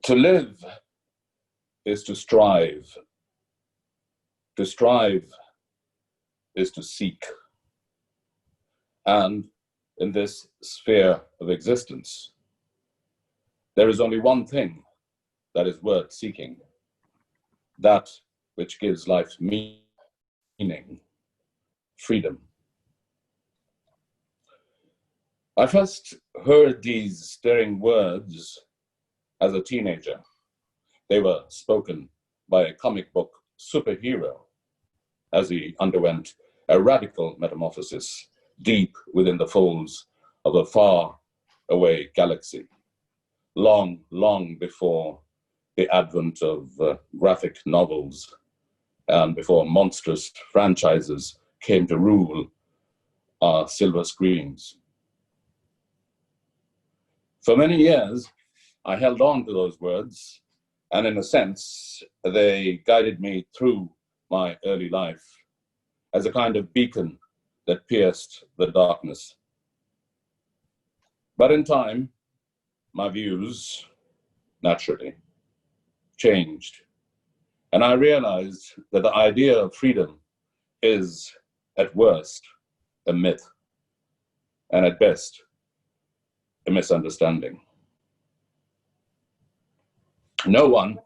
To live is to strive. To strive is to seek. And in this sphere of existence, there is only one thing that is worth seeking, that which gives life meaning, freedom. I first heard these stirring words as a teenager. They were spoken by a comic book superhero as he underwent a radical metamorphosis deep within the folds of a far-away galaxy, long, long before the advent of graphic novels and before monstrous franchises came to rule our silver screens. For many years, I held on to those words, and in a sense, they guided me through my early life as a kind of beacon that pierced the darkness. But in time, my views, naturally, changed. And I realized that the idea of freedom is, at worst, a myth, and at best, a misunderstanding. No one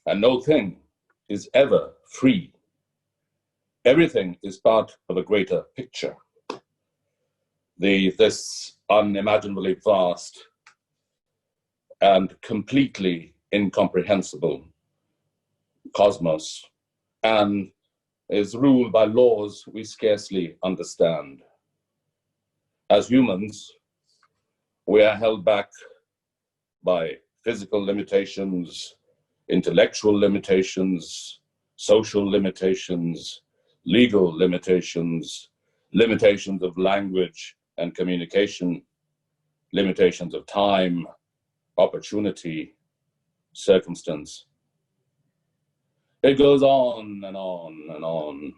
and no thing is ever free. Everything is part of a greater picture. This unimaginably vast and completely incomprehensible cosmos, and is ruled by laws we scarcely understand. As humans, we are held back by physical limitations, intellectual limitations, social limitations, legal limitations, limitations of language and communication, limitations of time, opportunity, circumstance. It goes on and on and on.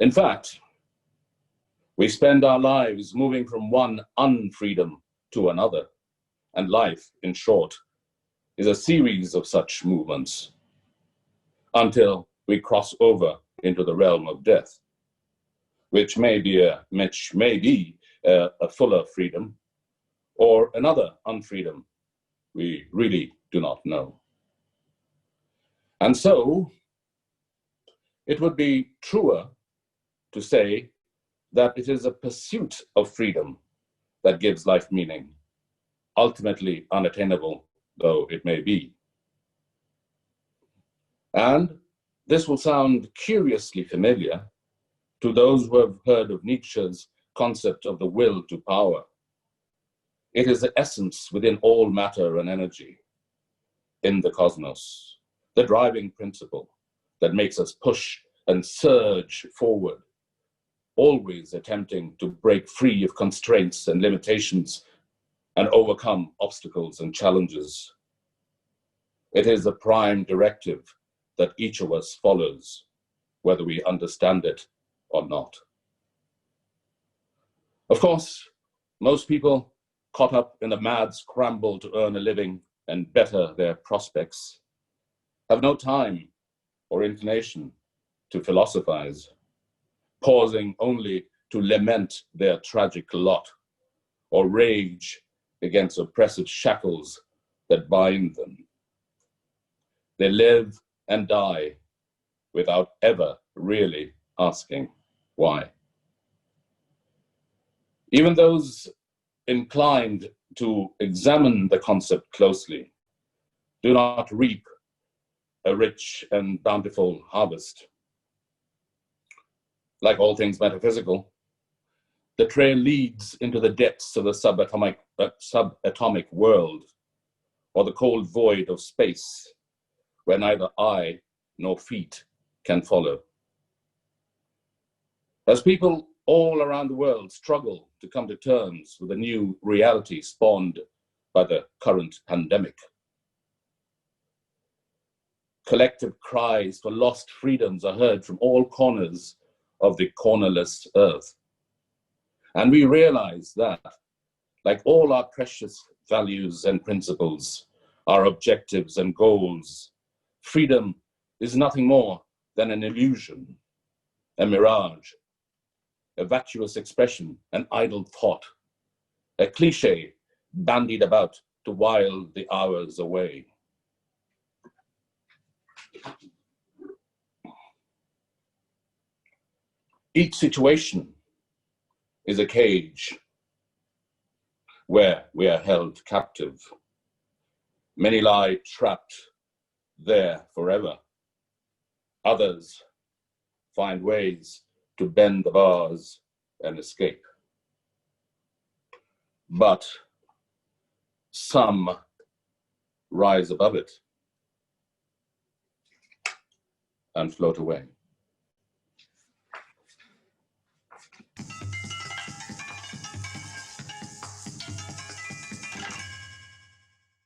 In fact, we spend our lives moving from one unfreedom to another, and life, in short, is a series of such movements until we cross over into the realm of death, which may be a fuller freedom, or another unfreedom we really do not know. And so, it would be truer to say that it is a pursuit of freedom that gives life meaning, ultimately unattainable though it may be. And this will sound curiously familiar to those who have heard of Nietzsche's concept of the will to power. It is the essence within all matter and energy in the cosmos, the driving principle that makes us push and surge forward, always attempting to break free of constraints and limitations and overcome obstacles and challenges. It is the prime directive that each of us follows, whether we understand it or not. Of course, most people caught up in the mad scramble to earn a living and better their prospects have no time or inclination to philosophize, pausing only to lament their tragic lot or rage against oppressive shackles that bind them. They live and die without ever really asking why. Even those inclined to examine the concept closely do not reap a rich and bountiful harvest. Like all things metaphysical, the trail leads into the depths of the subatomic world, or the cold void of space, where neither eye nor feet can follow. As people all around the world struggle to come to terms with a new reality spawned by the current pandemic, collective cries for lost freedoms are heard from all corners of the cornerless earth. And we realize that, like all our precious values and principles, our objectives and goals. Freedom is nothing more than an illusion, a mirage, a vacuous expression, an idle thought, a cliche bandied about to while the hours away. Each situation is a cage where we are held captive. Many lie trapped there forever. Others find ways to bend the bars and escape. But some rise above it and float away.